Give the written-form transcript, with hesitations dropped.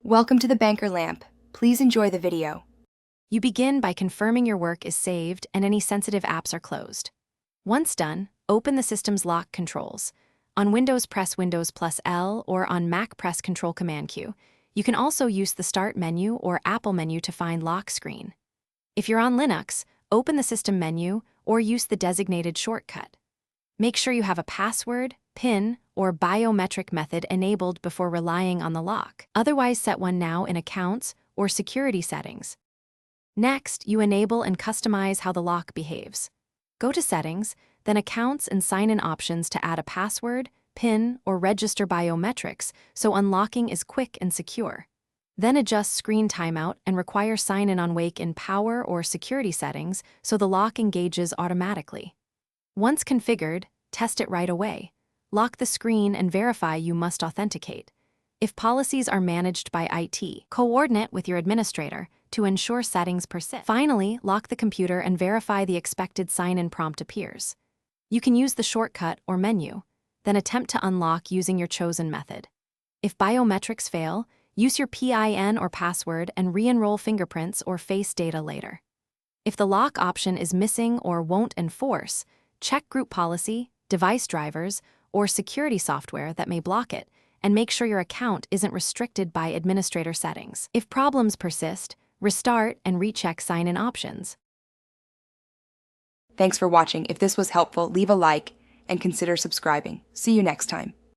Welcome to the Banker Lamp. Please enjoy the video. You begin by confirming your work is saved and any sensitive apps are closed. Once done, open the system's lock controls. On Windows, press Windows plus L, or on Mac, press Control Command Q. You can also use the Start menu or Apple menu to find lock screen. If you're on Linux, open the System menu or use the designated shortcut. Make sure you have a password, PIN, or biometric method enabled before relying on the lock. Otherwise, set one now in Accounts or Security Settings. Next, you enable and customize how the lock behaves. Go to Settings, then Accounts and Sign-in options to add a password, PIN, or register biometrics so unlocking is quick and secure. Then adjust screen timeout and require sign-in on Wake in Power or Security Settings so the lock engages automatically. Once configured, test it right away. Lock the screen and verify you must authenticate. If policies are managed by IT, coordinate with your administrator to ensure settings persist. Finally, lock the computer and verify the expected sign-in prompt appears. You can use the shortcut or menu, then attempt to unlock using your chosen method. If biometrics fail, use your PIN or password and re-enroll fingerprints or face data later. If the lock option is missing or won't enforce, check group policy, device drivers, or security software that may block it, and make sure your account isn't restricted by administrator settings. If problems persist, restart and recheck sign-in options. Thanks for watching. If this was helpful, leave a like and consider subscribing. See you next time.